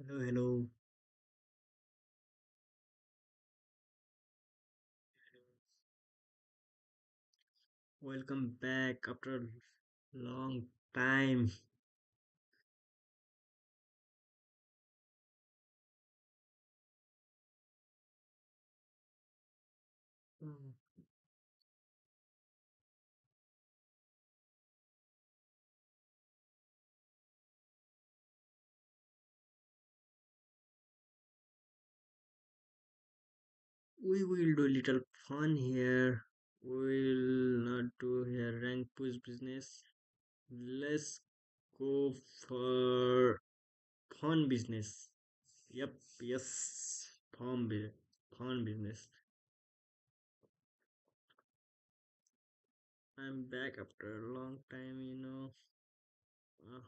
Hello, hello. Welcome back after a long time. Mm, We will do little fun here. We'll not do here rank push business. Let's go for fun business. Yep, yes, fun business. I'm back after a long time. Uh,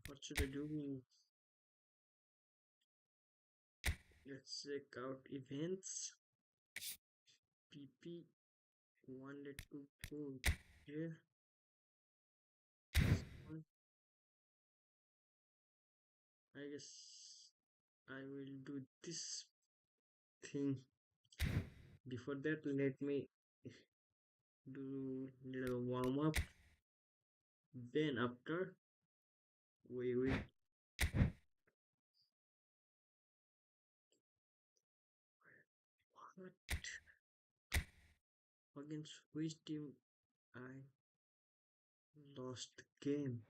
what should I do? Let's check out events. PP wanted to go here. One, I guess I will do this thing. Before that, let me do little warm up. Then after, we will. What against which team I lost the game?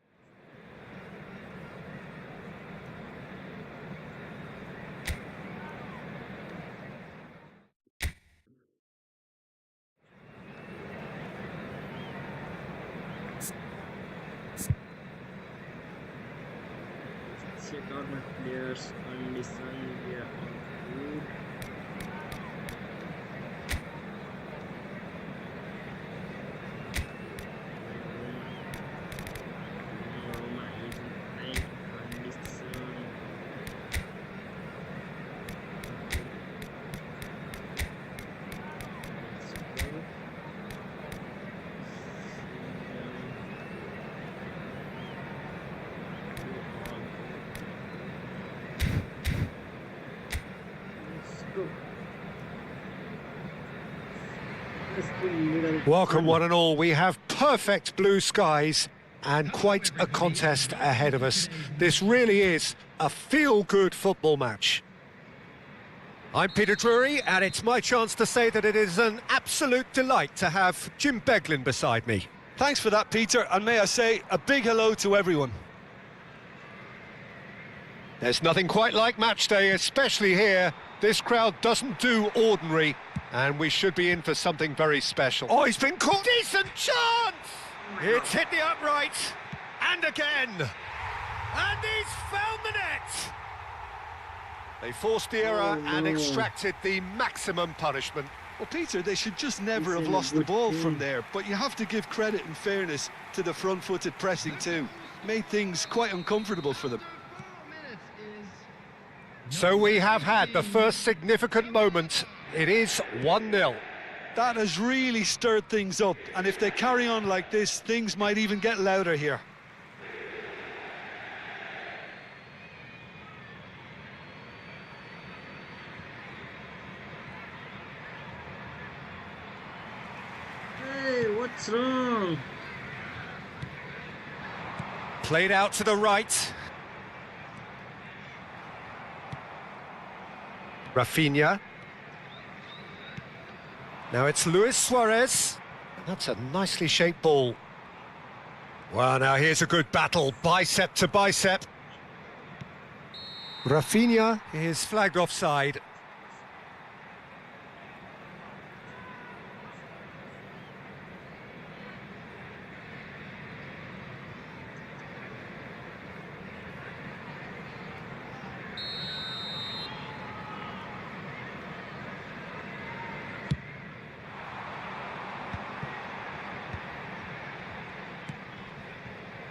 Check out my players on the sun. They are all good. Roma is in ninth condition. Let's go. Let's go. Let's do little Welcome, fun. one and all. We have perfect blue skies and quite a contest ahead of us. This really is a feel-good football match. I'm Peter Drury, and it's my chance to say that it is an absolute delight to have Jim Beglin beside me. Thanks for that, Peter, and may I say a big hello to everyone. There's nothing quite like match day, especially here. This crowd doesn't do ordinary, and we should be in for something very special. Oh, he's been caught! Decent chance! It's hit the upright, and again! And he's found the net! They forced the error and Oh. extracted the maximum punishment. Well, Peter, they should just never This have is a lost the good ball thing. from there, but you have to give credit and fairness to the front-footed pressing too. Made things quite uncomfortable for them. So we have had the first significant moment. It is 1-0. That has really stirred things up, and if they carry on like this, things might even get louder here. Hey, what's wrong? Played out to the right. Rafinha. Now it's Luis Suarez. That's a nicely shaped ball. Well, now here's a good battle, bicep to bicep. Rafinha is flagged offside.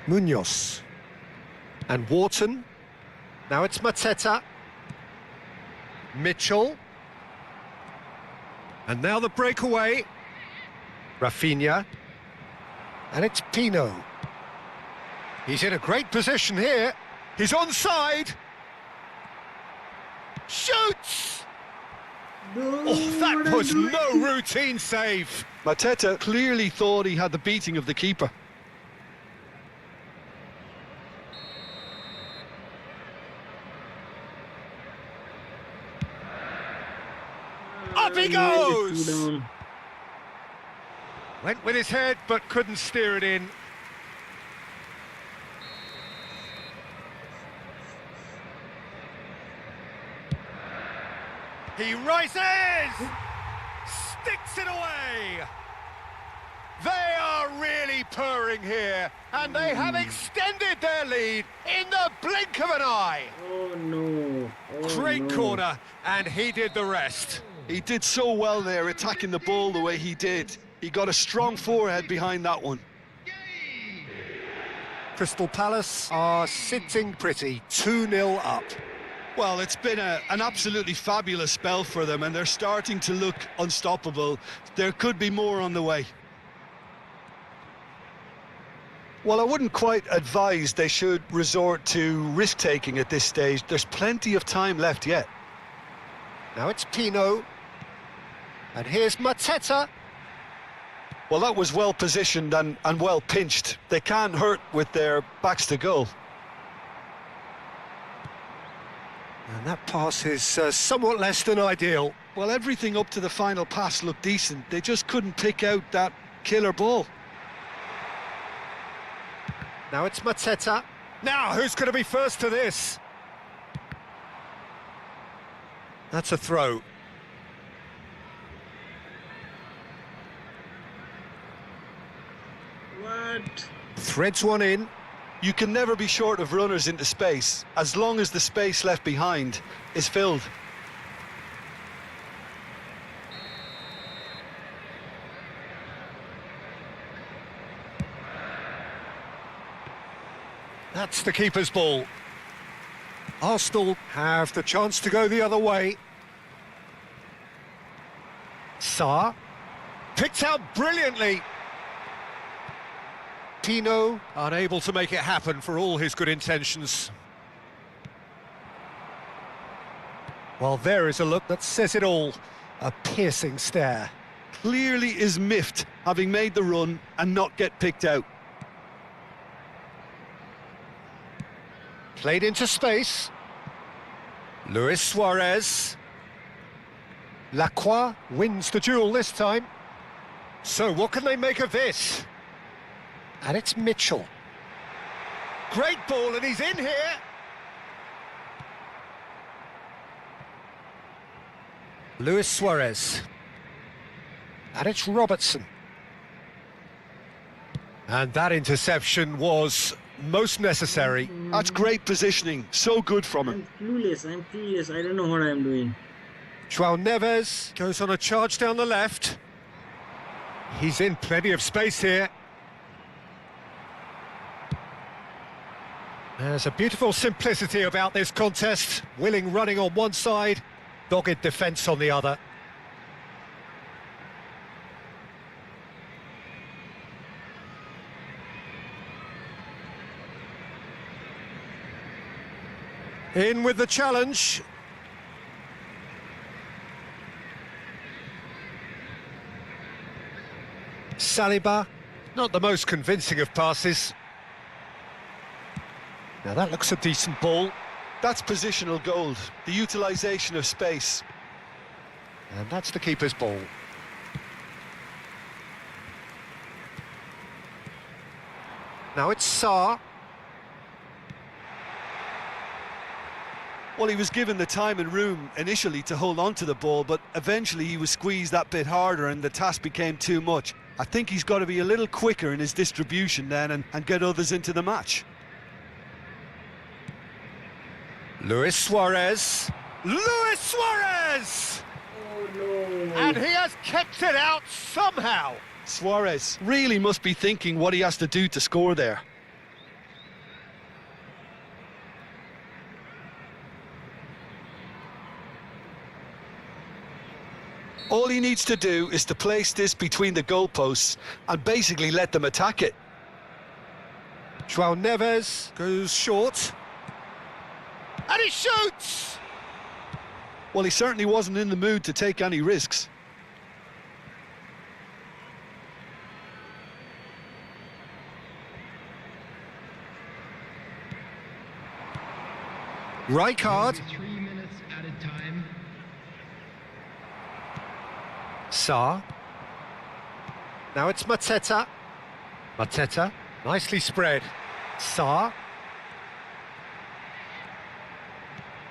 Munoz. And Wharton. Now it's Mateta. Mitchell. And now the breakaway. Rafinha. And it's Pino. He's in a great position here. He's onside. Shoots! Oh, that was no routine save. Mateta clearly thought he had the beating of the keeper. Up he goes! Went with his head, but couldn't steer it in. He rises! Sticks it away! They are really purring here, and they have extended their lead in the blink of an eye. Oh no. Oh, Great no. corner, and he did the rest. He did so well there, attacking the ball the way he did. He got a strong forehead behind that one. Crystal Palace are sitting pretty, 2-0 up. Well, it's been an absolutely fabulous spell for them, and they're starting to look unstoppable. There could be more on the way. Well, I wouldn't quite advise they should resort to risk-taking at this stage. There's plenty of time left yet. Now it's Pino. And here's Mateta. Well, that was well positioned and well pinched. They can't hurt with their backs to goal. And that pass is somewhat less than ideal. Well, everything up to the final pass looked decent. They just couldn't pick out that killer ball. Now it's Mateta. Now, who's going to be first to this? That's a throw. What? Threads one in. You can never be short of runners into space, as long as the space left behind is filled. That's the keeper's ball. Arsenal have the chance to go the other way. Sarr picked out brilliantly. Pino unable to make it happen for all his good intentions. Well, there is a look that says it all. A piercing stare. Clearly is miffed, having made the run and not get picked out. Played into space. Luis Suarez. Lacroix wins the duel this time. So what can they make of this? And it's Mitchell. Great ball, and he's in here. Luis Suarez. And it's Robertson. And that interception was most necessary. That's great positioning, so good from him. I'm clueless. I don't know what I'm doing. João Neves goes on a charge down the left. He's in plenty of space here. There's a beautiful simplicity about this contest. Willing running on one side, dogged defence on the other. In with the challenge. Saliba, not the most convincing of passes. Now that looks a decent ball. That's positional gold, the utilisation of space. And that's the keeper's ball. Now it's Sarr. Well, he was given the time and room initially to hold on to the ball, but eventually he was squeezed that bit harder and the task became too much. I think he's got to be a little quicker in his distribution then and get others into the match. Luis Suarez. Luis Suarez! Oh no. And he has kept it out somehow. Suarez really must be thinking what he has to do to score there. All he needs to do is to place this between the goalposts and basically let them attack it. João Neves goes short. And he shoots! Well, he certainly wasn't in the mood to take any risks. Rijkaard. 3 minutes at a time. Sarr. Now it's Mateta. Mateta, nicely spread. Sarr.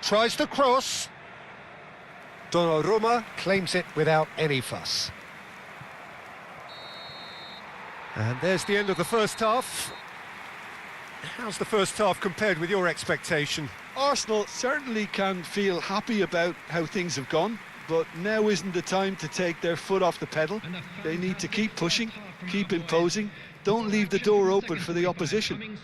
Tries the cross. Donnarumma claims it without any fuss. And there's the end of the first half. How's the first half compared with your expectation? Arsenal certainly can feel happy about how things have gone, but now isn't the time to take their foot off the pedal. They need to keep pushing, keep imposing. Don't leave the door open for the opposition.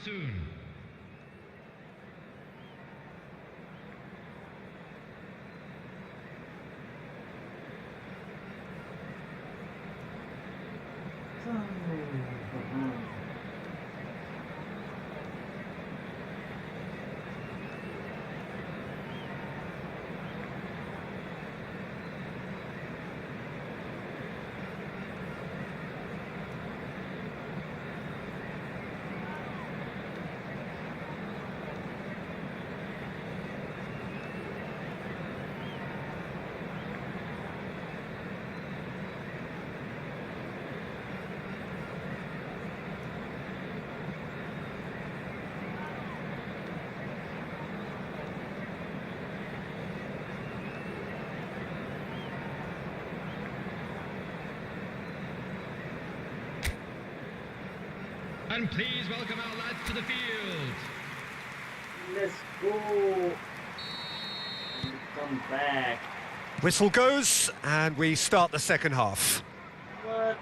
And please welcome our lads to the field. Let's go. And come back. Whistle goes, and we start the second half. What?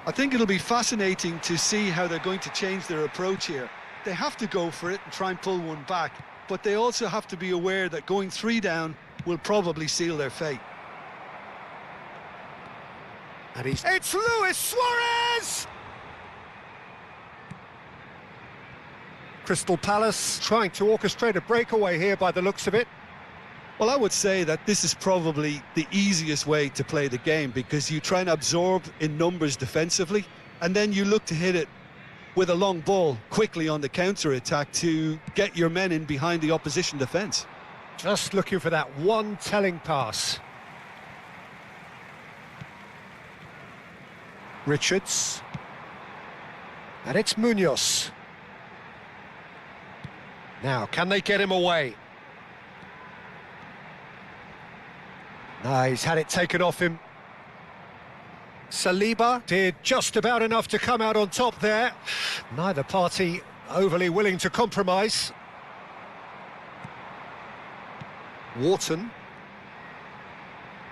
I think it'll be fascinating to see how they're going to change their approach here. They have to go for it and try and pull one back, but they also have to be aware that going 3 down will probably seal their fate. And it's Luis Suarez! Crystal Palace trying to orchestrate a breakaway here by the looks of it. Well, I would say that this is probably the easiest way to play the game, because you try and absorb in numbers defensively, and then you look to hit it with a long ball quickly on the counter-attack to get your men in behind the opposition defence. Just looking for that one telling pass. Richards. And it's Munoz. Now, can they get him away? No, he's had it taken off him. Saliba did just about enough to come out on top there. Neither party overly willing to compromise. Wharton.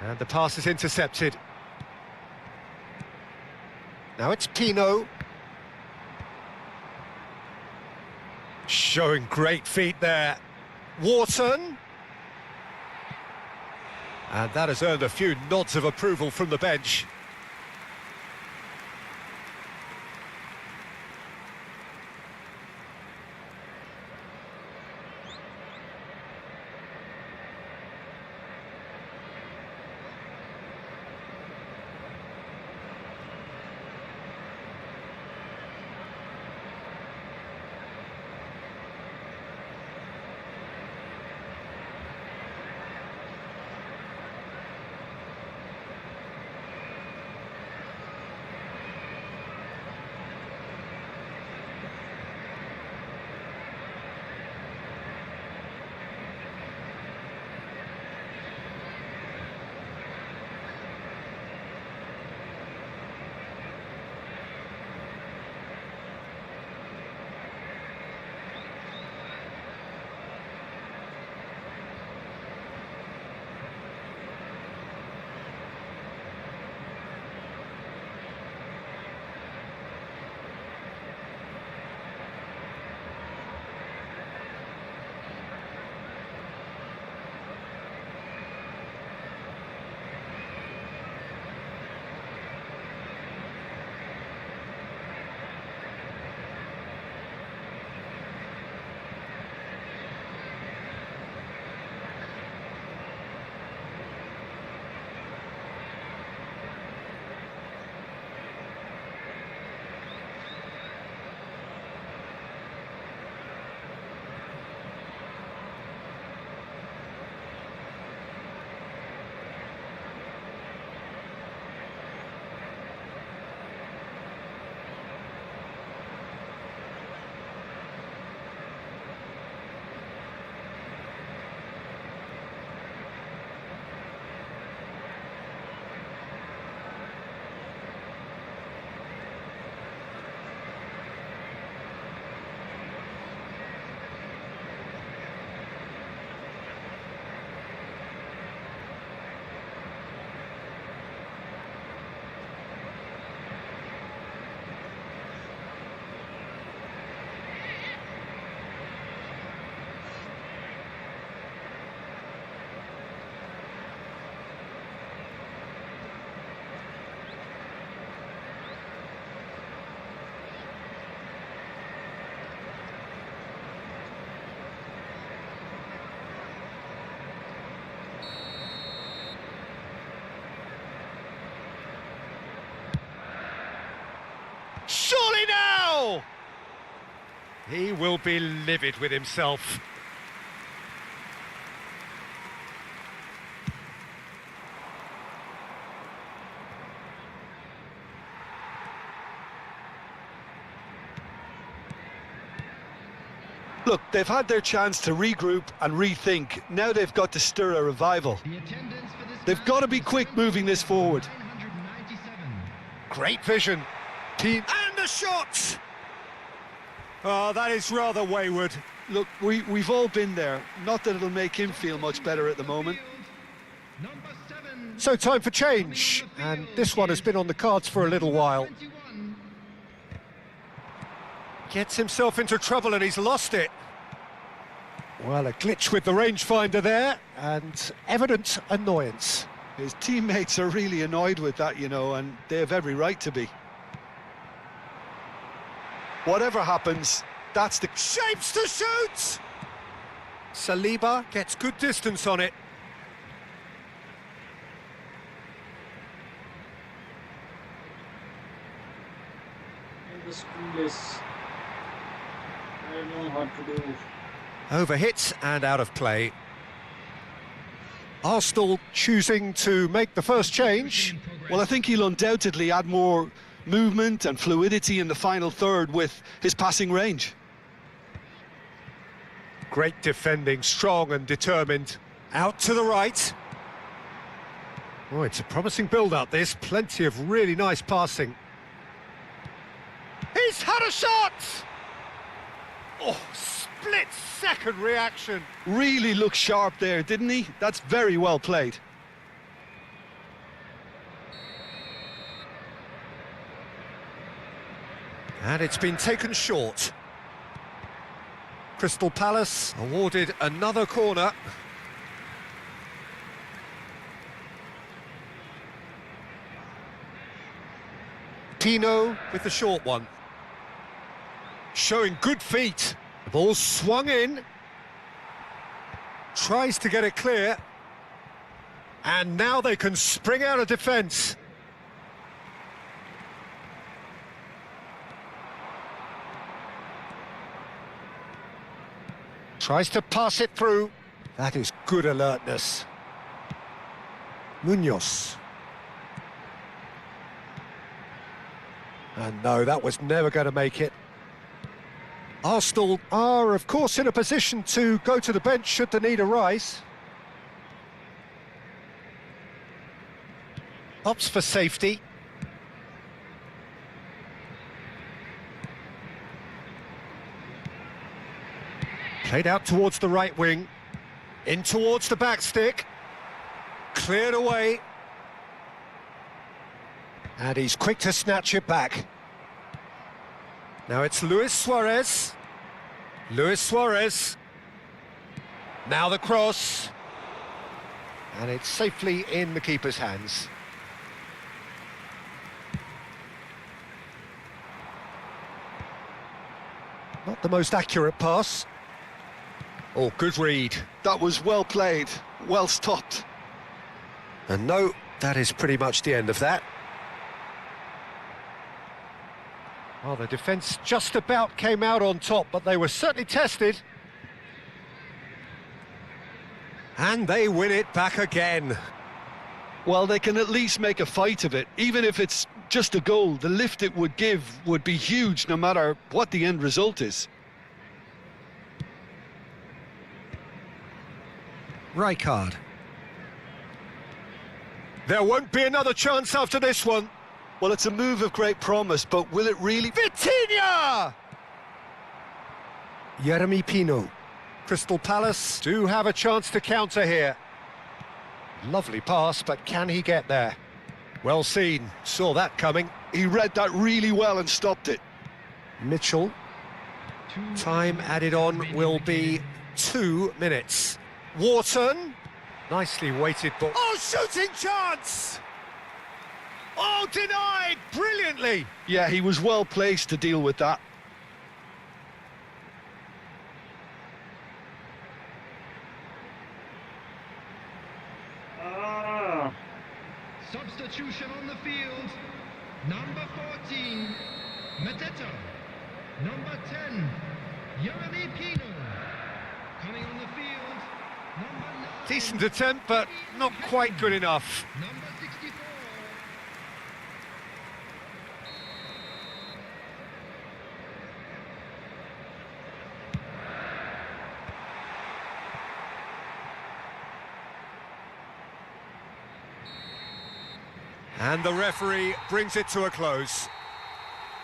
And the pass is intercepted. Now it's Pino. Showing great feet there. Wharton. And that has earned a few nods of approval from the bench. He will be livid with himself. Look, they've had their chance to regroup and rethink. Now they've got to stir a revival. The attendance for this They've match got to be is quick moving this forward. 997. Great vision. And the shot! Oh, that is rather wayward. Look, we've all been there. Not that it'll make him feel much better at the moment. Number 7. So time for change, and this one has been on the cards for a little while. 21. Gets himself into trouble and he's lost it. Well, a glitch with the rangefinder there, and evident annoyance. His teammates are really annoyed with that, you know, and they have every right to be. Whatever happens, that's the... Shapes to shoot! Saliba gets good distance on it. In the school is... I don't know what to do. Overhit and out of play. Arsenal choosing to make the first change. Well, I think he'll undoubtedly add more movement and fluidity in the final third with his passing range. Great defending, strong and determined. Out to the right. Oh, it's a promising build-up, this. Plenty of really nice passing. He's had a shot! Oh, split-second reaction. Really looked sharp there, didn't he? That's very well played. And it's been taken short. Crystal Palace awarded another corner. Pino with the short one. Showing good feet. The ball swung in. Tries to get it clear. And now they can spring out of defence. Tries to pass it through. That is good alertness. Munoz. And no, that was never going to make it. Arsenal are, of course, in a position to go to the bench should the need arise. Opts for safety. Played out towards the right wing. In towards the back stick. Cleared away. And he's quick to snatch it back. Now it's Luis Suarez. Luis Suarez. Now the cross. And it's safely in the keeper's hands. Not the most accurate pass. Oh, good read. That was well played, well stopped. And no, that is pretty much the end of that. Well, the defence just about came out on top, but they were certainly tested. And they win it back again. Well, they can at least make a fight of it. Even if it's just a goal, the lift it would give would be huge no matter what the end result is. Rijkaard. There won't be another chance after this one. Well, it's a move of great promise, but will it really... Vitinha! Jeremy Pino. Crystal Palace do have a chance to counter here. Lovely pass, but can he get there? Well seen, saw that coming. He read that really well and stopped it. Mitchell. Time added on will be 2 minutes. Wharton. Nicely weighted, but... Oh, shooting chance! Oh, denied brilliantly! Yeah, he was well placed to deal with that. Substitution on the field. Number 14, Mateta. Number 10, Coming on the field, number 9. Decent attempt, but not quite good enough. Number 64. And the referee brings it to a close.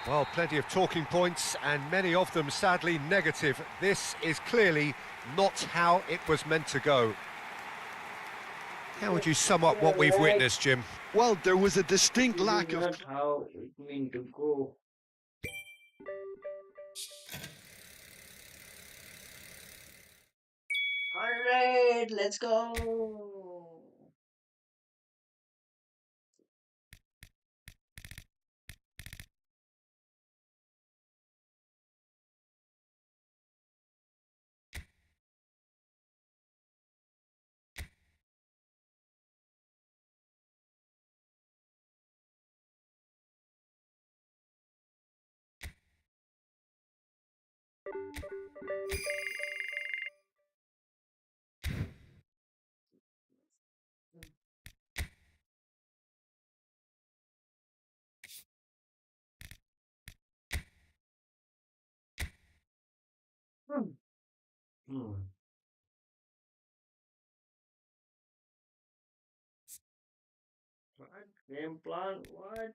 Well, plenty of talking points, and many of them sadly negative. This is clearly not how it was meant to go. How would you sum up what we've witnessed, Jim? Well, there was a distinct lack of... Not how it meant to go. Alright, let's go. Hmm. Hmm. What? Game plan? What?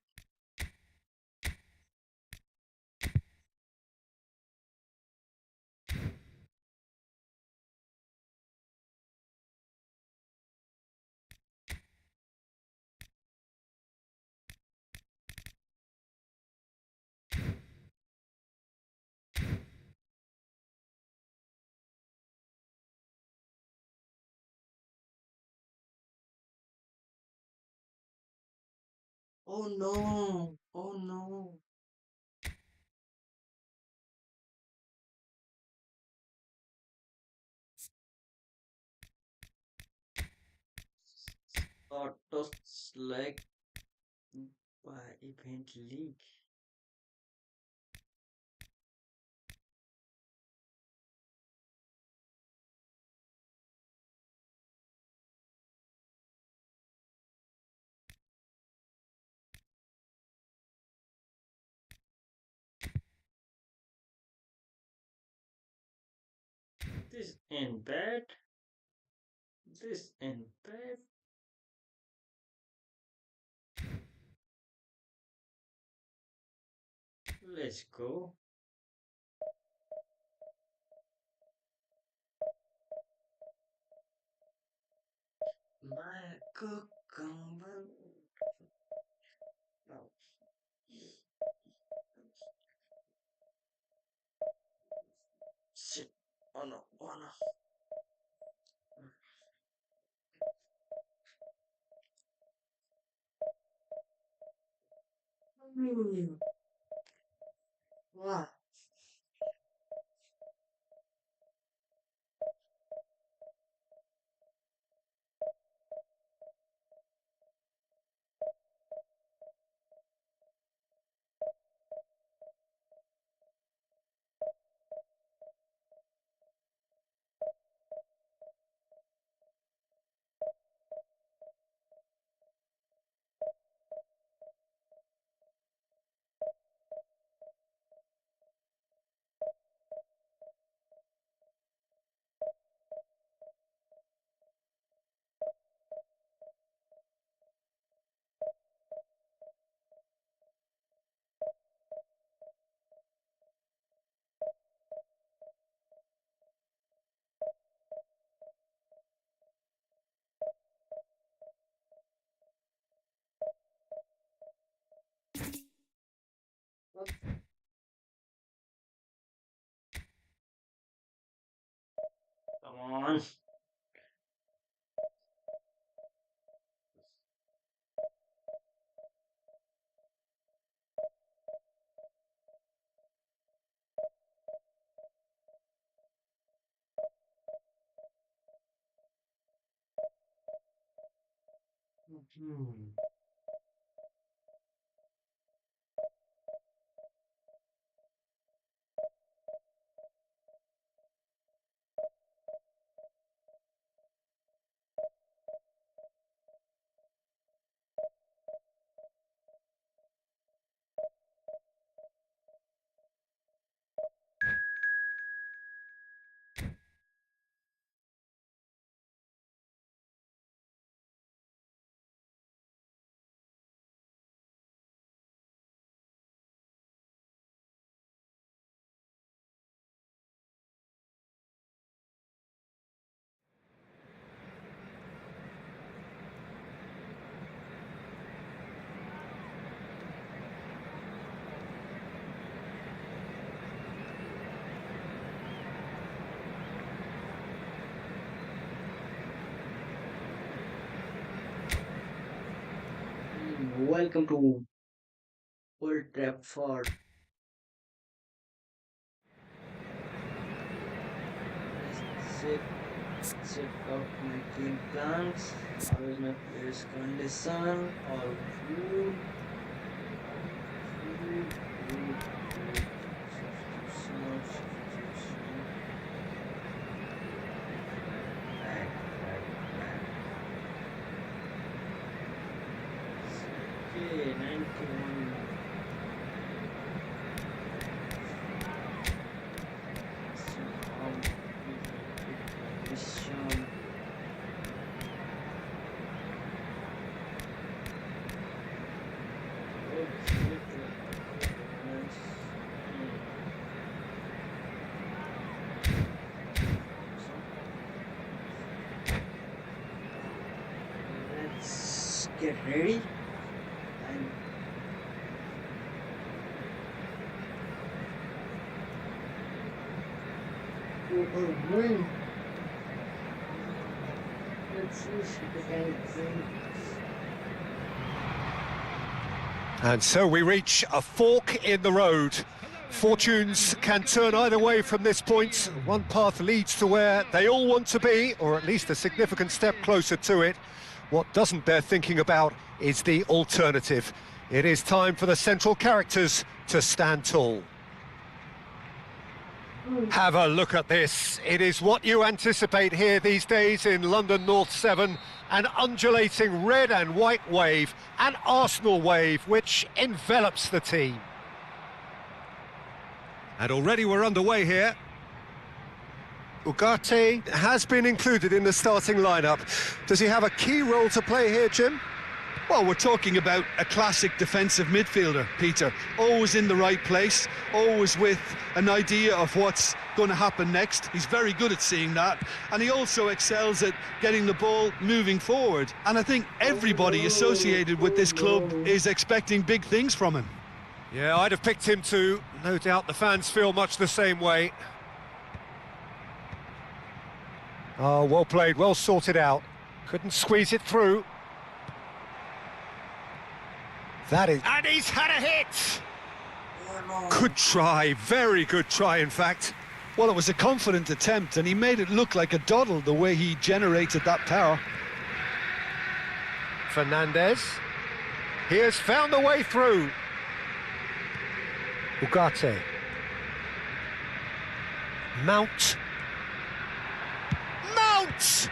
Oh no! Oh no! Auto select by event league. This ain't bad. This ain't bad. Let's go. My cucumber. No. Shit. Oh no. Oh no. Hmm. Wow. Come on. Hmm. welcome to Old Trafford. Let's check out my game plans. How is my player's condition? All good. Good, good, good. Substitution. Back. Okay, 91. So how we can pick position. Okay, let's get ready and win. Let's see if we can win. And so we reach a fork in the road. Fortunes can turn either way from this point. One path leads to where they all want to be, or at least a significant step closer to it. What doesn't bear thinking about is the alternative. It is time for the central characters to stand tall. Have a look at this. It is what you anticipate here these days in London North 7. An undulating red and white wave, an Arsenal wave which envelops the team. And already we're underway here. Ugarte has been included in the starting lineup. Does he have a key role to play here, Jim? Well, we're talking about a classic defensive midfielder, Peter. Always in the right place, always with an idea of what's going to happen next. He's very good at seeing that, and he also excels at getting the ball moving forward. And I think everybody associated with this club is expecting big things from him. Yeah, I'd have picked him too. No doubt the fans feel much the same way. Oh, well played, well sorted out. Couldn't squeeze it through. That is... And he's had a hit! Good try, very good try, in fact. Well, it was a confident attempt, and he made it look like a doddle the way he generated that power. Fernandez. He has found the way through. Ugarte. Mount. Mount!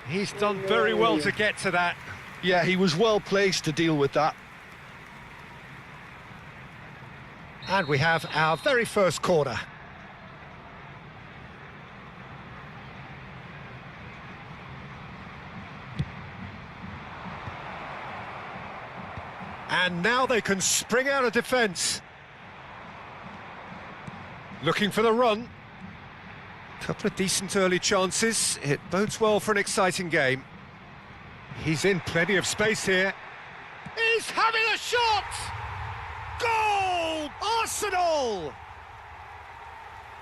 He's done very well to get to that. Yeah, he was well placed to deal with that. And we have our very first corner. And now they can spring out of defence. Looking for the run. Couple of decent early chances. It bodes well for an exciting game. He's in plenty of space here. He's having a shot! Goal! Arsenal!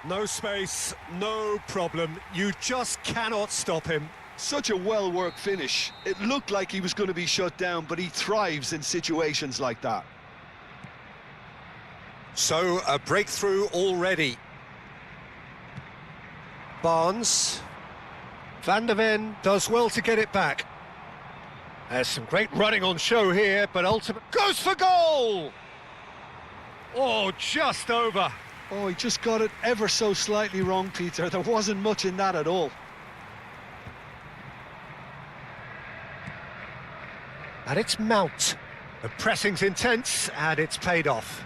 No space, no problem. You just cannot stop him. Such a well-worked finish. It looked like he was going to be shut down, but he thrives in situations like that. So, a breakthrough already. Barnes. Van der Ven does well to get it back. There's some great running on show here, but ultimately goes for goal! Oh, just over. Oh, he just got it ever so slightly wrong, Peter. There wasn't much in that at all. And it's Mount. The pressing's intense, and it's paid off.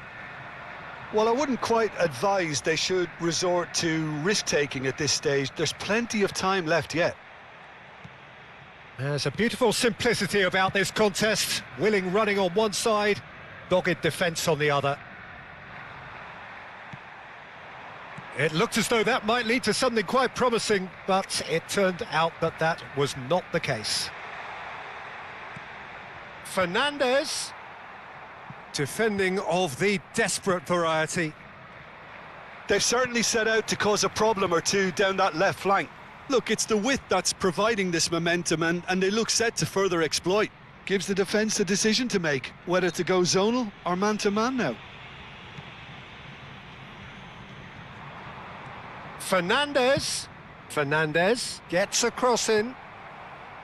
Well, I wouldn't quite advise they should resort to risk-taking at this stage. There's plenty of time left yet. There's a beautiful simplicity about this contest. Willing running on one side, dogged defence on the other. It looked as though that might lead to something quite promising, but it turned out that that was not the case. Fernandez, defending of the desperate variety. They've certainly set out to cause a problem or two down that left flank. Look, it's the width that's providing this momentum, and they look set to further exploit. Gives the defence a decision to make, whether to go zonal or man-to-man now. Fernandes gets a cross in.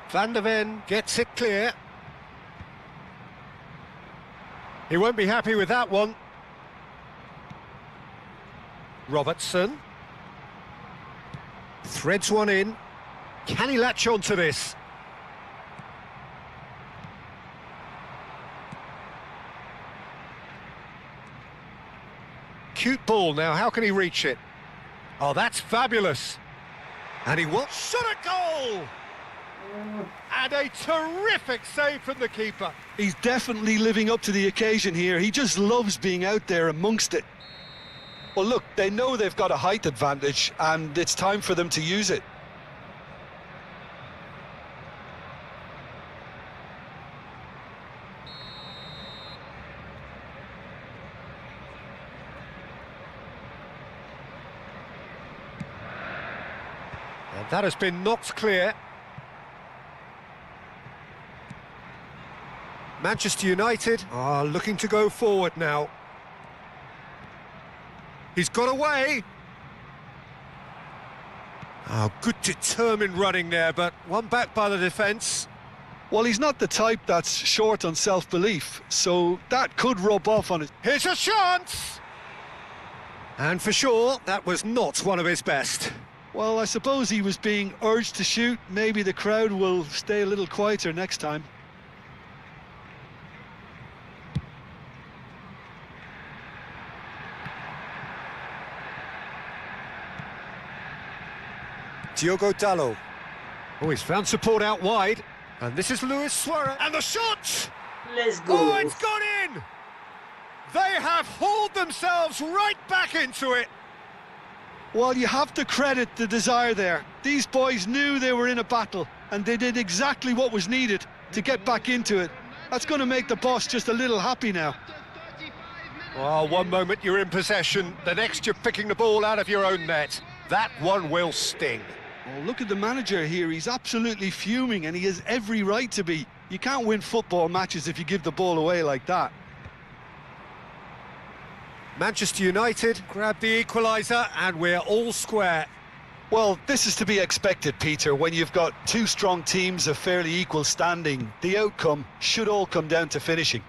Van der Ven gets it clear. He won't be happy with that one. Robertson threads one in. Can he latch on to this? Cute ball now, how can he reach it? Oh, that's fabulous. And he will shot a goal! And a terrific save from the keeper. He's definitely living up to the occasion here. He just loves being out there amongst it. Well, look, they know they've got a height advantage, and it's time for them to use it. And that has been knocked clear. Manchester United are looking to go forward now. He's got away. Oh, good determined running there, but one back by the defence. Well, he's not the type that's short on self-belief, so that could rub off on it. Here's a chance! And for sure, that was not one of his best. Well, I suppose he was being urged to shoot. Maybe the crowd will stay a little quieter next time. Diogo Dalot. Oh, he's found support out wide. And this is Luis Suarez. And the shot! Let's go. Oh, it's gone in! They have hauled themselves right back into it. Well, you have to credit the desire there. These boys knew they were in a battle, and they did exactly what was needed to get back into it. That's going to make the boss just a little happy now. Well, one moment you're in possession, the next you're picking the ball out of your own net. That one will sting. Oh, look at the manager here. He's absolutely fuming, and he has every right to be. You can't win football matches if you give the ball away like that. Manchester United grab the equaliser, and we're all square. Well, this is to be expected, Peter. When you've got two strong teams of fairly equal standing, the outcome should all come down to finishing.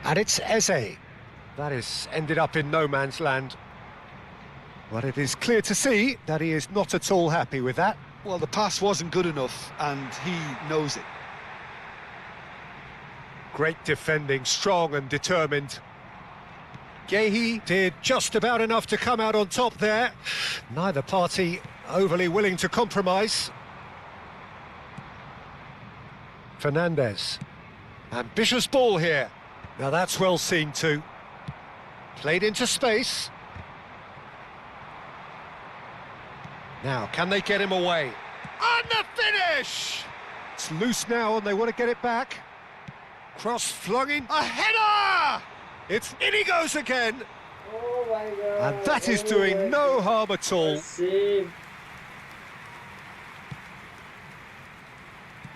And it's Eze. That has ended up in no man's land. But it is clear to see that he is not at all happy with that. Well, the pass wasn't good enough, and he knows it. Great defending, strong and determined. Guéhi did just about enough to come out on top there. Neither party overly willing to compromise. Fernandes. Ambitious ball here. Now that's well seen too. Played into space. Now, can they get him away? And the finish! It's loose now and they want to get it back. Cross flung in. A header! It's in he goes again. Oh my God. And that is doing no harm at all. Save.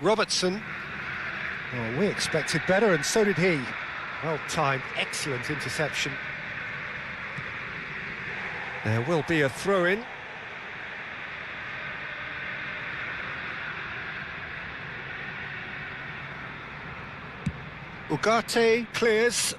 Robertson. Oh, we expected better, and so did he. Well timed, excellent interception. There will be a throw-in. Ugarte clears.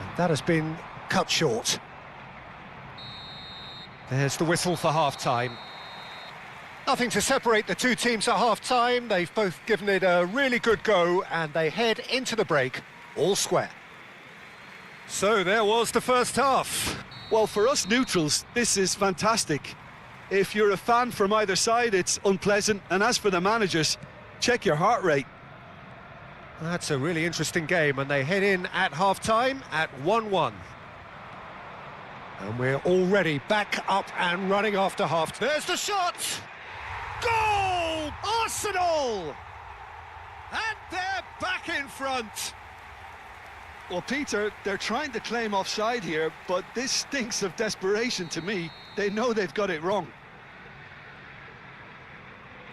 And that has been cut short. There's the whistle for half-time. Nothing to separate the two teams at half-time. They've both given it a really good go, and they head into the break all square. So there was the first half. Well, for us neutrals, this is fantastic. If you're a fan from either side, it's unpleasant. And as for the managers, check your heart rate. That's a really interesting game, and they head in at half-time at 1-1. And we're already back up and running after half. There's the shot! Goal! Arsenal! And they're back in front. Well, Peter, they're trying to claim offside here, but this stinks of desperation to me. They know they've got it wrong.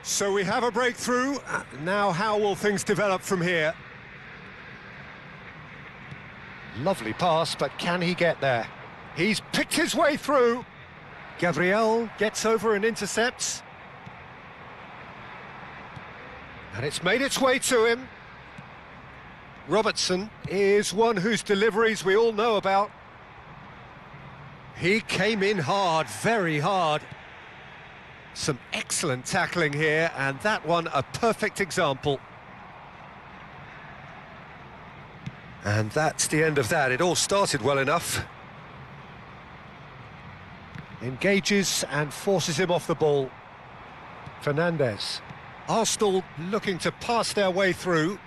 So we have a breakthrough. Now how will things develop from here? Lovely pass, but can he get there? He's picked his way through. Gabriel gets over and intercepts. And it's made its way to him. Robertson is one whose deliveries we all know about. He came in hard, very hard. Some excellent tackling here, and that one a perfect example. And that's the end of that. It all started well enough. Engages and forces him off the ball. Fernandez. Arsenal looking to pass their way through.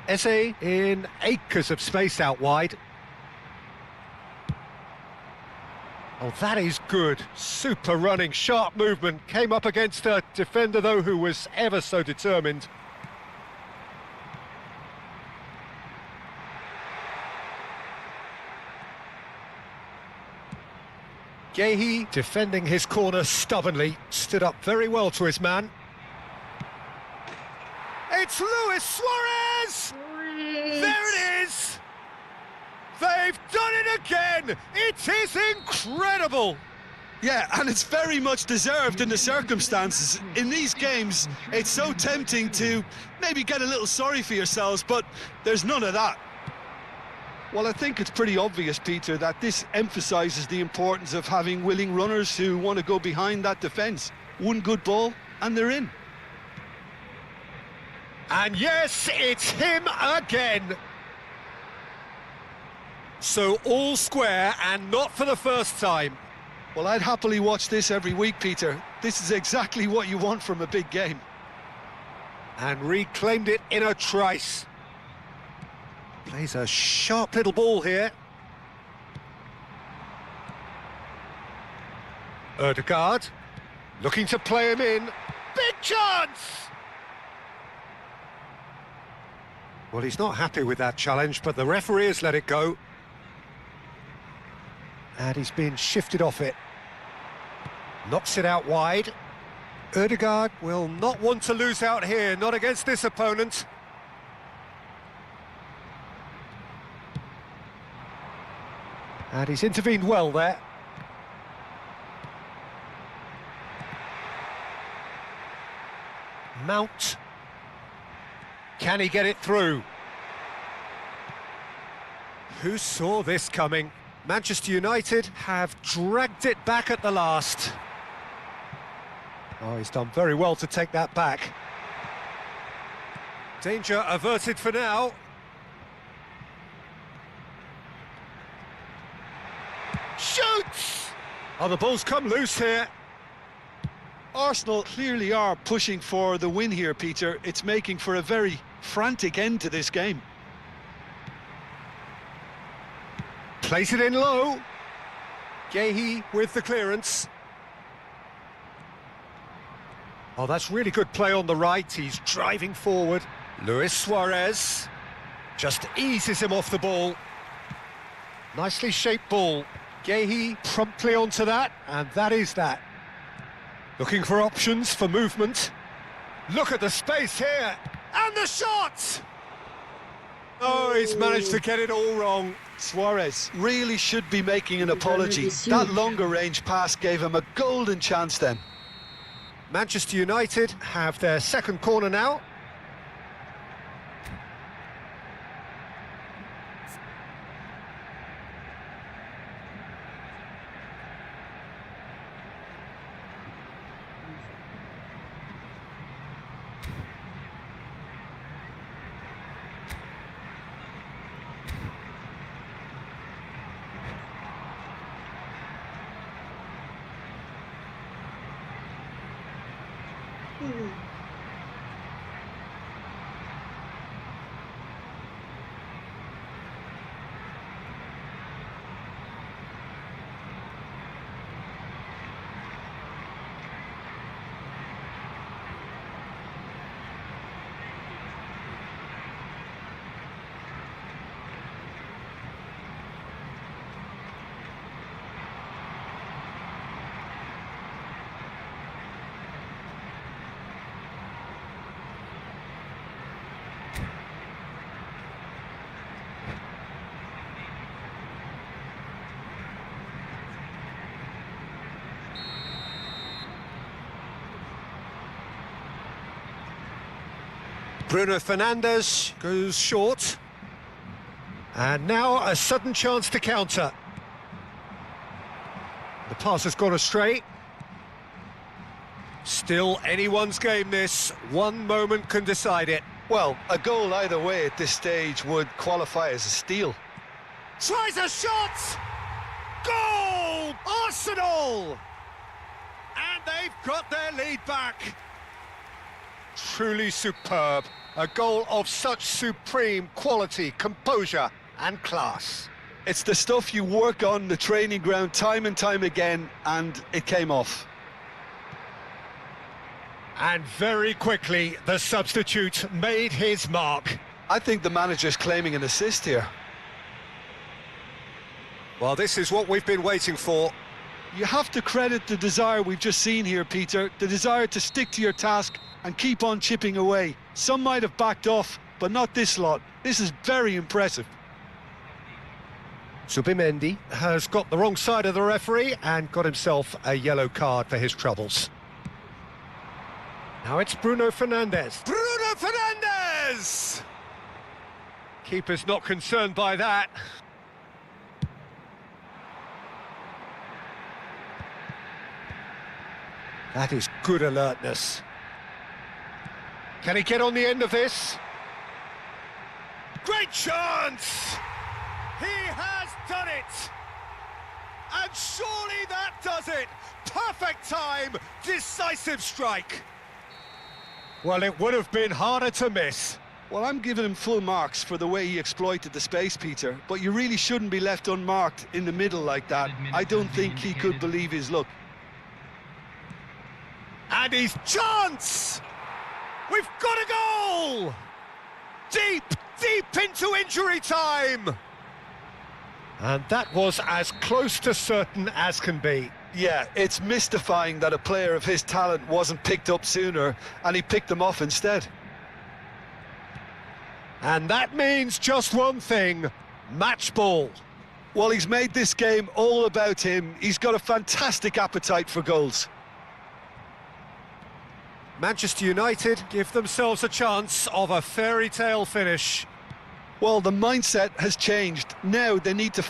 Eze in acres of space out wide. Oh, that is good. Super running, sharp movement. Came up against a defender, though, who was ever so determined. Guéhi defending his corner stubbornly, stood up very well to his man. It's Luis Suarez! There it is! They've done it again! It is incredible! Yeah, and it's very much deserved in the circumstances. In these games, it's so tempting to maybe get a little sorry for yourselves, but there's none of that. Well, I think it's pretty obvious, Peter, that this emphasises the importance of having willing runners who want to go behind that defence. One good ball, and they're in. And yes, it's him again. So all square, and not for the first time. Well, I'd happily watch this every week, Peter. This is exactly what you want from a big game. And reclaimed it in a trice. Plays a sharp little ball here. Ødegaard looking to play him in. Big chance! Well, he's not happy with that challenge, but the referee has let it go. And he's been shifted off it. Knocks it out wide. Ødegaard will not want to lose out here, not against this opponent. And he's intervened well there. Mount. Can he get it through? Who saw this coming? Manchester United have dragged it back at the last. Oh, he's done very well to take that back. Danger averted for now. Shoots! Oh, the ball's come loose here. Arsenal clearly are pushing for the win here, Peter. It's making for a very frantic end to this game. Plays it in low. Guéhi with the clearance. Oh, that's really good play on the right. He's driving forward. Luis Suarez just eases him off the ball. Nicely shaped ball. Guéhi promptly onto that, and that is that. Looking for options for movement. Look at the space here, and the shot! Oh, he's managed to get it all wrong. Suarez really should be making an apology. That longer range pass gave him a golden chance then. Manchester United have their second corner now. Bruno Fernandes goes short. And now a sudden chance to counter. The pass has gone astray. Still anyone's game this. One moment can decide it. Well, a goal either way at this stage would qualify as a steal. Tries a shot! Goal! Arsenal! And they've got their lead back. Truly superb. A goal of such supreme quality, composure and class. It's the stuff you work on the training ground time and time again, and it came off. And very quickly, the substitute made his mark. I think the manager's claiming an assist here. Well, this is what we've been waiting for. You have to credit the desire we've just seen here, Peter, the desire to stick to your task and keep on chipping away. Some might have backed off, but not this lot. This is very impressive. Zubimendi has got the wrong side of the referee and got himself a yellow card for his troubles. Now it's Bruno Fernandes. Bruno Fernandes! Keeper's not concerned by that. That is good alertness. Can he get on the end of this? Great chance! He has done it! And surely that does it! Perfect time, decisive strike! Well, it would have been harder to miss. Well, I'm giving him full marks for the way he exploited the space, Peter, but you really shouldn't be left unmarked in the middle like that. I don't think he could believe his luck. And his chance! We've got a goal! Deep, deep into injury time! And that was as close to certain as can be. Yeah, it's mystifying that a player of his talent wasn't picked up sooner, and he picked them off instead. And that means just one thing, match ball. Well, he's made this game all about him. He's got a fantastic appetite for goals. Manchester United give themselves a chance of a fairy tale finish. Well, the mindset has changed. Now they need to...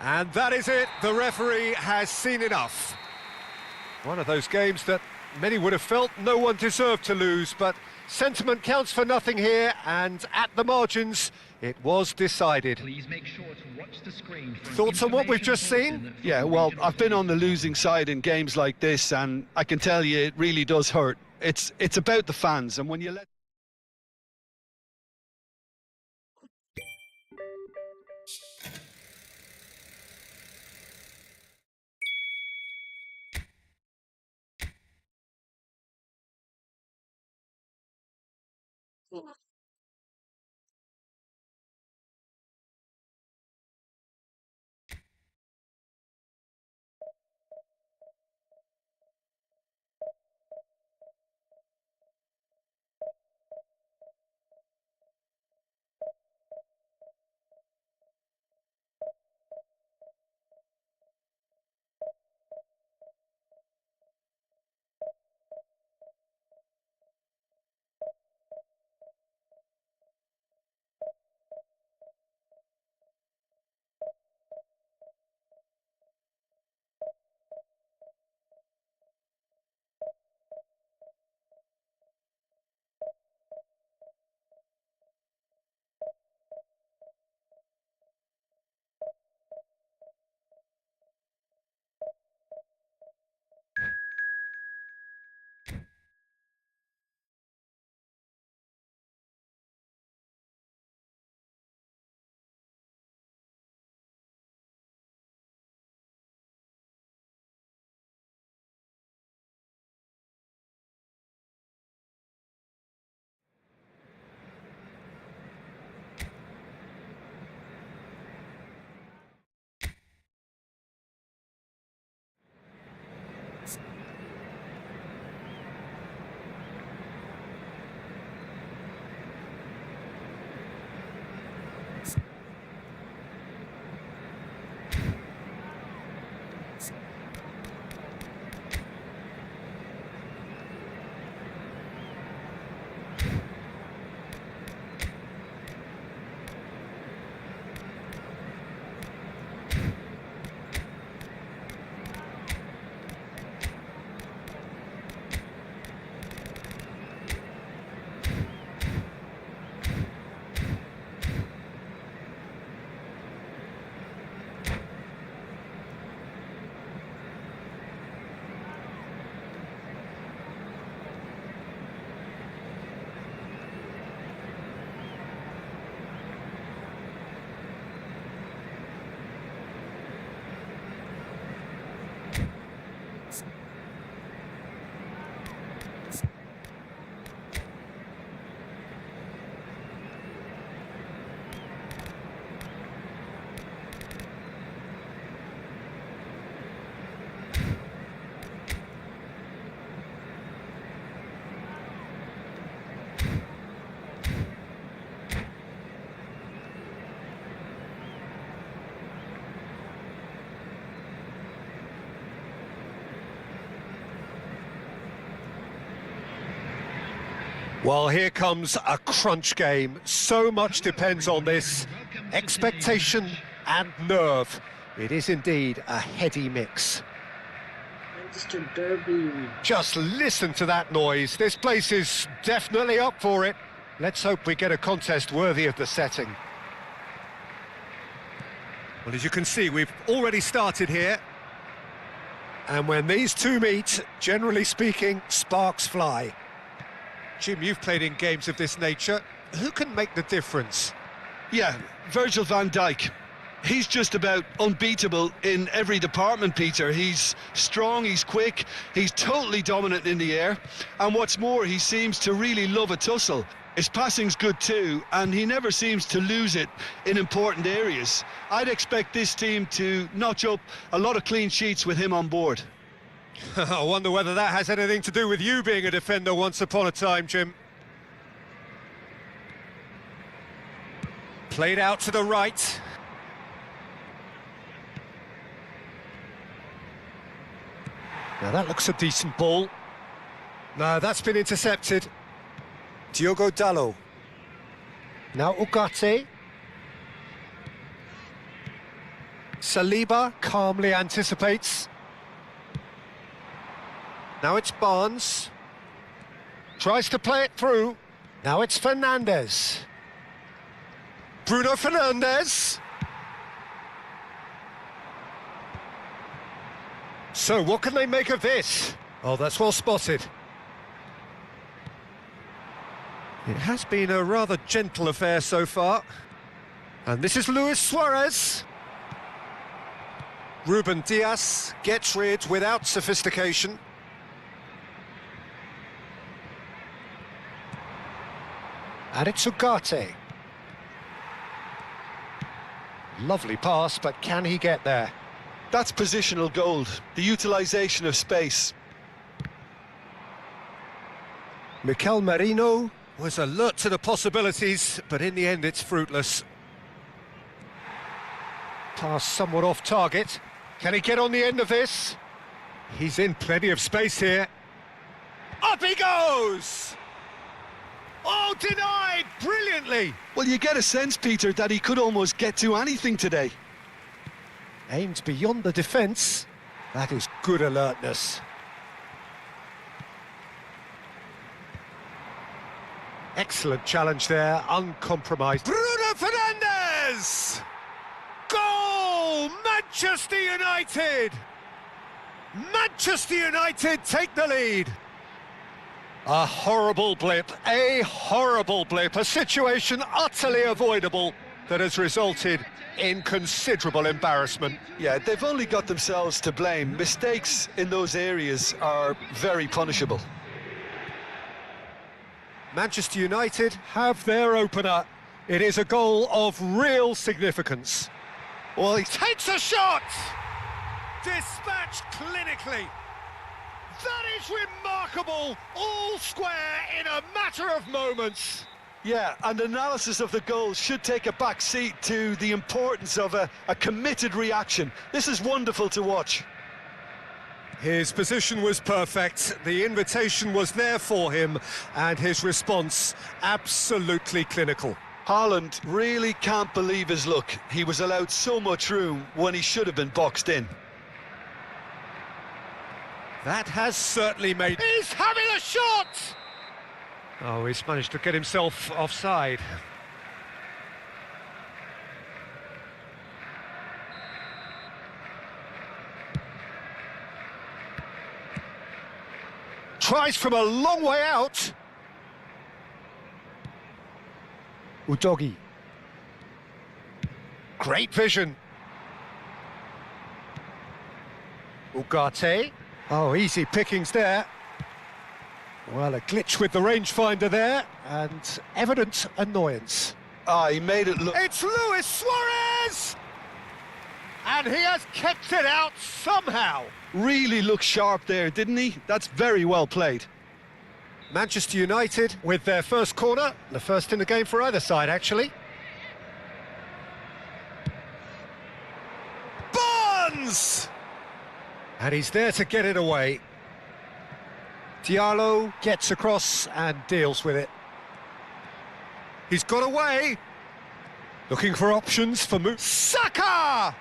And that is it. The referee has seen enough. One of those games that many would have felt no one deserved to lose, but sentiment counts for nothing here, and at the margins, it was decided. Please make sure to watch the screen for Thoughts on what we've just seen? Yeah, well, I've been on the losing side in games like this, and I can tell you it really does hurt. It's about the fans, and when you let... Well, here comes a crunch game. So much depends on this. Expectation and nerve. It is indeed a heady mix. Manchester Derby. Just listen to that noise. This place is definitely up for it. Let's hope we get a contest worthy of the setting. Well, as you can see, we've already started here. And when these two meet, generally speaking, sparks fly. Jim, you've played in games of this nature. Who can make the difference? Yeah, Virgil van Dijk. He's just about unbeatable in every department, Peter. He's strong, he's quick, he's totally dominant in the air. And what's more, he seems to really love a tussle. His passing's good too, and he never seems to lose it in important areas. I'd expect this team to notch up a lot of clean sheets with him on board. I wonder whether that has anything to do with you being a defender once upon a time, Jim. Played out to the right. Now that looks a decent ball. No, that's been intercepted. Diogo Dalot. Now Ugarte. Saliba calmly anticipates. Now it's Barnes. Tries to play it through. Now it's Fernandes. Bruno Fernandes. So what can they make of this? Oh, that's well spotted. It has been a rather gentle affair so far. And this is Luis Suarez. Ruben Dias gets rid without sophistication. And it's Ugarte. Lovely pass, but can he get there? That's positional gold, the utilisation of space. Mikel Merino was alert to the possibilities, but in the end it's fruitless. Pass somewhat off target. Can he get on the end of this? He's in plenty of space here. Up he goes! Oh, denied brilliantly! Well, you get a sense, Peter, that he could almost get to anything today. Aimed beyond the defence. That is good alertness. Excellent challenge there, uncompromised. Bruno Fernandes! Goal! Manchester United! Manchester United take the lead. A horrible blip, a situation utterly avoidable that has resulted in considerable embarrassment. Yeah, they've only got themselves to blame. Mistakes in those areas are very punishable. Manchester United have their opener. It is a goal of real significance. Well, he takes a shot! Dispatched clinically. That is remarkable, all square in a matter of moments. Yeah, and analysis of the goal should take a back seat to the importance of a committed reaction. This is wonderful to watch. His position was perfect, the invitation was there for him, and his response absolutely clinical. Haaland really can't believe his luck. He was allowed so much room when he should have been boxed in. That has certainly made... He's having a shot! Oh, he's managed to get himself offside. Tries from a long way out. Udogi. Great vision. Ugarte. Oh, easy pickings there. Well, a glitch with the rangefinder there, and evident annoyance. Ah, he made it look... It's Luis Suarez! And he has kept it out somehow. Really looked sharp there, didn't he? That's very well played. Manchester United with their first corner, the first in the game for either side, actually. Barnes! And he's there to get it away. Diallo gets across and deals with it. He's got away. Looking for options for Saka!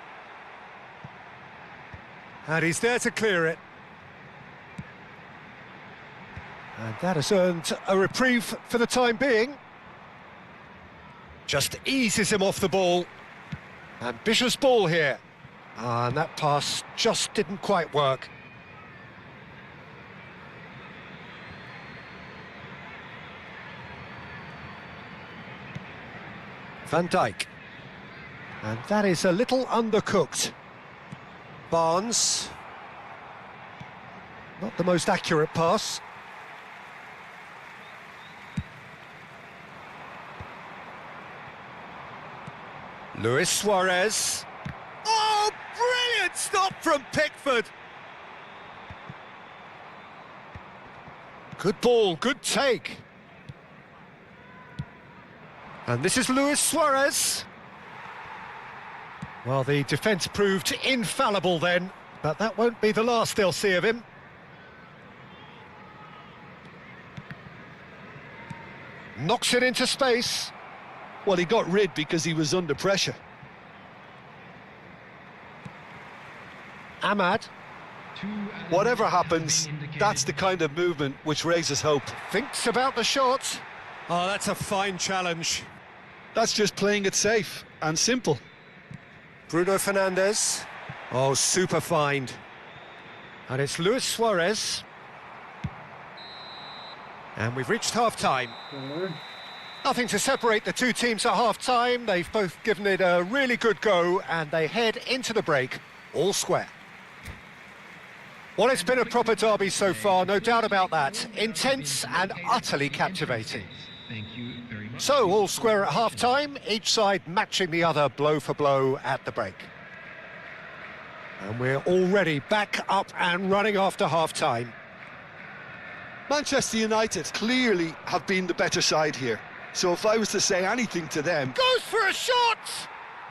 And he's there to clear it. And that has earned a reprieve for the time being. Just eases him off the ball. Ambitious ball here. And that pass just didn't quite work. Van Dijk. And that is a little undercooked. Barnes. Not the most accurate pass. Luis Suarez. Oh, brilliant stop from Pickford. Good ball, good take. And this is Luis Suarez. Well, the defence proved infallible then, but that won't be the last they'll see of him. Knocks it into space. Well, he got rid because he was under pressure. Ahmad. Whatever happens, that's the kind of movement which raises hope. Thinks about the shot. Oh, that's a fine challenge. That's just playing it safe and simple. Bruno Fernandes. Oh, super find. And it's Luis Suarez. And we've reached half-time. Nothing to separate the two teams at half-time. They've both given it a really good go, and they head into the break all square. Well, it's been a proper derby so far, no doubt about that. Intense and utterly captivating. Thank you very much. So, all square at half-time, each side matching the other blow for blow at the break. And we're already back up and running after half-time. Manchester United clearly have been the better side here. So if I was to say anything to them... Goes for a shot!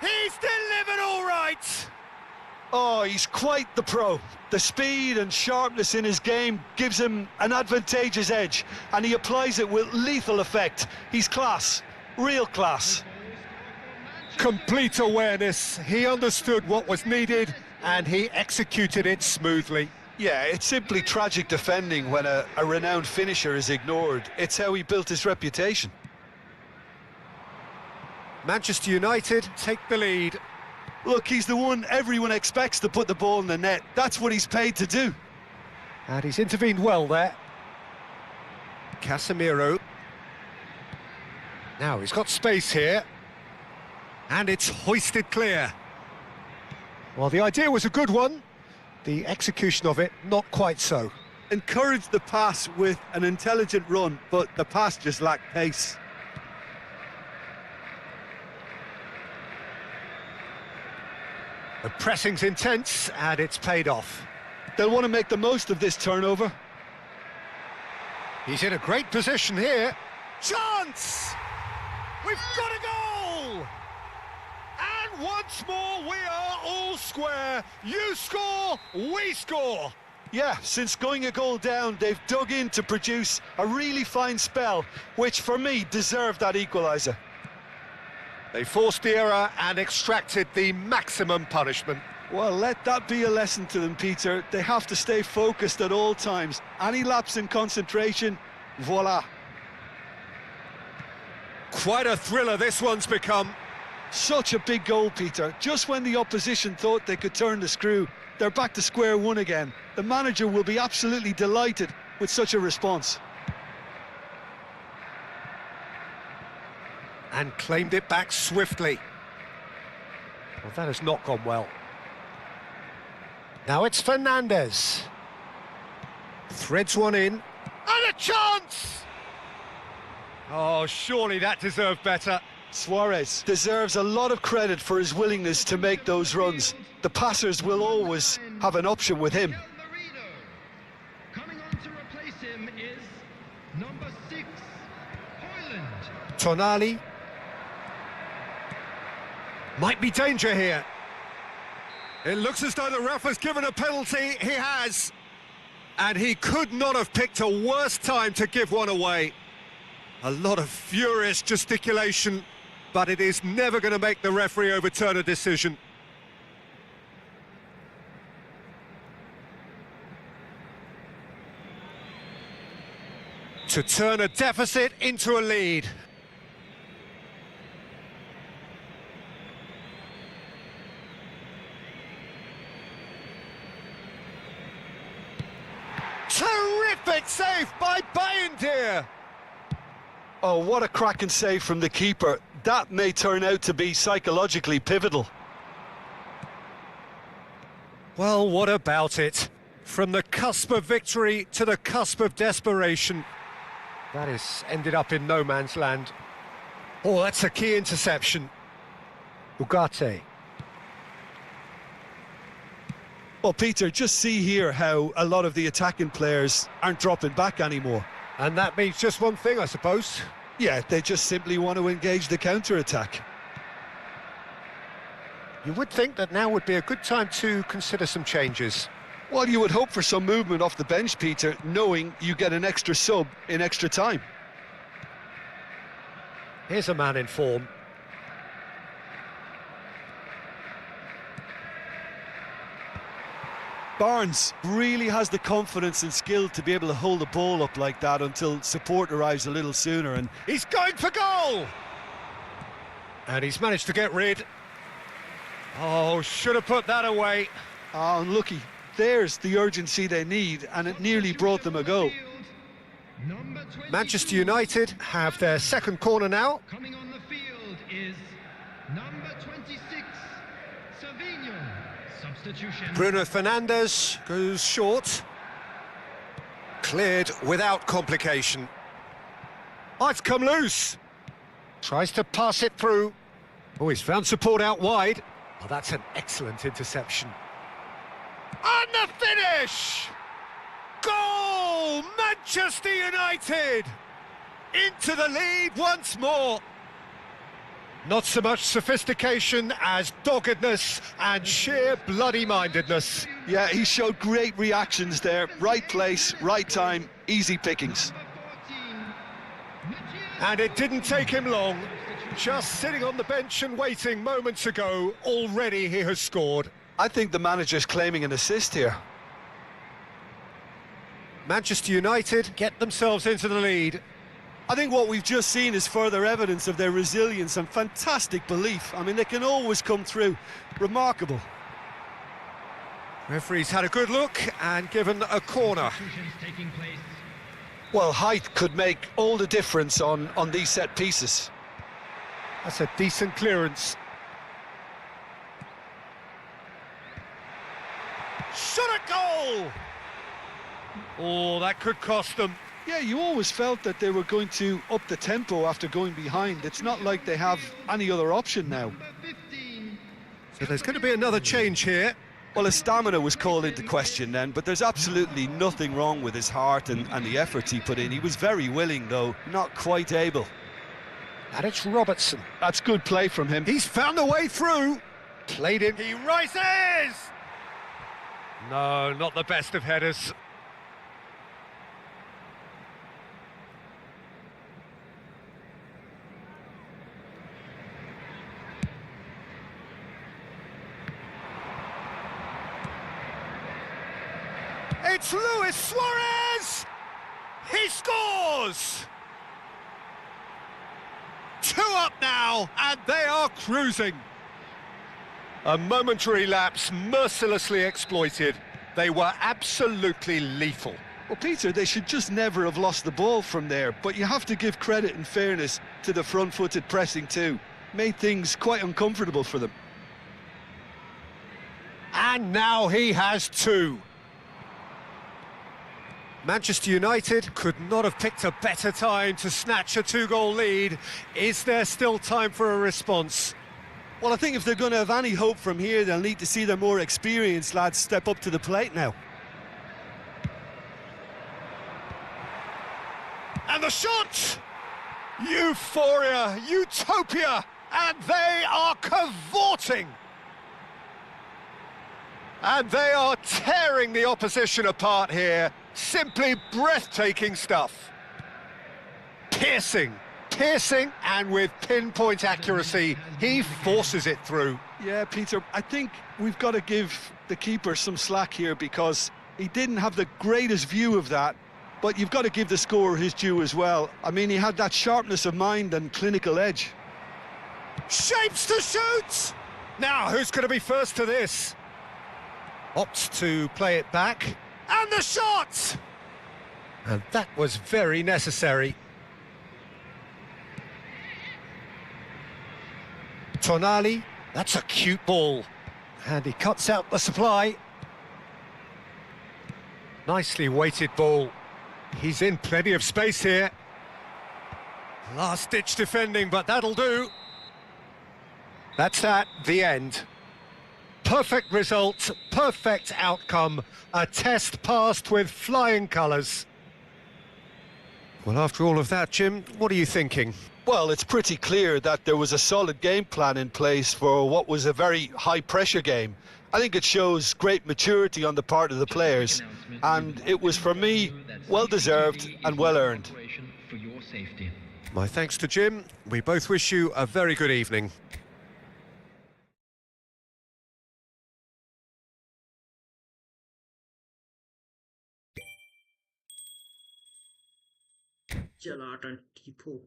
He's delivered all right! Oh, he's quite the pro. The speed and sharpness in his game gives him an advantageous edge, and he applies it with lethal effect. He's class, real class. Complete awareness. He understood what was needed, and he executed it smoothly. Yeah, it's simply tragic defending when a renowned finisher is ignored. It's how he built his reputation. Manchester United take the lead. Look, he's the one everyone expects to put the ball in the net. That's what he's paid to do. And he's intervened well there. Casemiro. Now he's got space here. And it's hoisted clear. Well, the idea was a good one. The execution of it, not quite so. Encouraged the pass with an intelligent run, but the pass just lacked pace. The pressing's intense, and it's paid off. They'll want to make the most of this turnover. He's in a great position here. Chance! We've got a goal! And once more, we are all square. You score, we score. Yeah, since going a goal down, they've dug in to produce a really fine spell, which for me deserved that equaliser. They forced the error and extracted the maximum punishment. Well, let that be a lesson to them, Peter. They have to stay focused at all times. Any lapse in concentration, voila. Quite a thriller this one's become. Such a big goal, Peter. Just when the opposition thought they could turn the screw, they're back to square one again. The manager will be absolutely delighted with such a response. And claimed it back swiftly. Well, that has not gone well. Now it's Fernandes. Threads one in. And a chance! Oh, surely that deserved better. Suarez deserves a lot of credit for his willingness to make those runs. The passers will always have an option with him. Coming on to replace him is number 6, Hoyland. Tonali. Might be danger here. It looks as though the ref has given a penalty. He has. And he could not have picked a worse time to give one away. A lot of furious gesticulation, but it is never going to make the referee overturn a decision. To turn a deficit into a lead. Terrific save by Bayindir. Oh, what a cracking save from the keeper. That may turn out to be psychologically pivotal. Well, what about it? From the cusp of victory to the cusp of desperation. That has ended up in no man's land. Oh, that's a key interception. Ugarte. Well, Peter, just see here how a lot of the attacking players aren't dropping back anymore. And that means just one thing, I suppose. Yeah, they just simply want to engage the counter-attack. You would think that now would be a good time to consider some changes. Well, you would hope for some movement off the bench, Peter, knowing you get an extra sub in extra time. Here's a man in form. Barnes really has the confidence and skill to be able to hold the ball up like that until support arrives a little sooner, and He's going for goal! And he's managed to get rid. Oh, should have put that away. unlucky. There's the urgency they need, and it nearly brought them a goal. Manchester United have their second corner now. Coming on the field is number 26, Savinho. Substitution. Bruno Fernandes goes short. Cleared without complication. Oh, it's come loose. Tries to pass it through. Oh, he's found support out wide. Oh, that's an excellent interception. And the finish! Goal! Manchester United! Into the lead once more. Not so much sophistication as doggedness and sheer bloody-mindedness. Yeah, he showed great reactions there. Right place, right time, easy pickings. And it didn't take him long. Just sitting on the bench and waiting moments ago, already he has scored. I think the manager's claiming an assist here. Manchester United get themselves into the lead. I think what we've just seen is further evidence of their resilience and fantastic belief. I mean, they can always come through. Remarkable. Referee's had a good look and given a corner. Taking place. Well, height could make all the difference on these set pieces. That's a decent clearance. Shot a goal! Oh, that could cost them. Yeah, you always felt that they were going to up the tempo after going behind. It's not like they have any other option now. Number 15. So there's going to be another change here. Well, his stamina was called into question then, but there's absolutely nothing wrong with his heart and the efforts he put in. He was very willing, though, not quite able. And it's Robertson. That's good play from him. He's found a way through. Played in. He rises! No, not the best of headers. It's Luis Suarez! He scores! 2 up now, and they are cruising. A momentary lapse mercilessly exploited. They were absolutely lethal. Well, Peter, they should just never have lost the ball from there, but you have to give credit and fairness to the front-footed pressing too. Made things quite uncomfortable for them. And now he has 2. Manchester United could not have picked a better time to snatch a 2-goal lead. Is there still time for a response? Well, I think if they're going to have any hope from here, they'll need to see their more experienced lads step up to the plate now. And the shot! Euphoria, utopia, and they are cavorting. And they are tearing tearing the opposition apart here. Simply breathtaking stuff. Piercing, and with pinpoint accuracy, he forces it through. Yeah, Peter, I think we've got to give the keeper some slack here because he didn't have the greatest view of that, but you've got to give the scorer his due as well. I mean, he had that sharpness of mind and clinical edge. Shapes to shoot! Now, who's going to be first to this? Opts to play it back. And the shot! And that was very necessary. Tonali, that's a cute ball. And he cuts out the supply. Nicely weighted ball. He's in plenty of space here. Last-ditch defending, but that'll do. That's that, the end. Perfect result, perfect outcome. A test passed with flying colours. Well, after all of that, Jim, what are you thinking? Well, it's pretty clear that there was a solid game plan in place for what was a very high-pressure game. I think it shows great maturity on the part of the players, and it was, for me, well-deserved and well-earned. My thanks to Jim. We both wish you a very good evening. Gelatin tipo.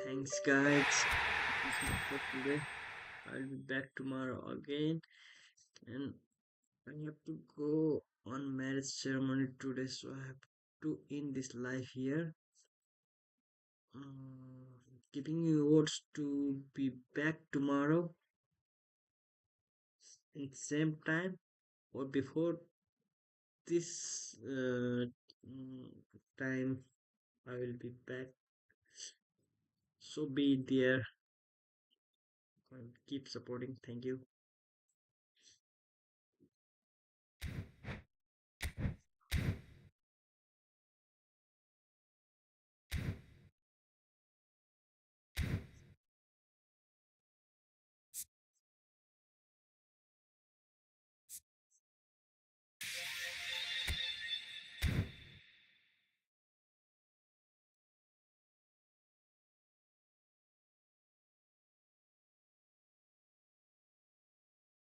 Thanks guys. This is for today. I'll be back tomorrow again, and I have to go on marriage ceremony today, so I have to end this live here. Giving you words to be back tomorrow in same time or before this time. I will be back, so be there and keep supporting. Thank you.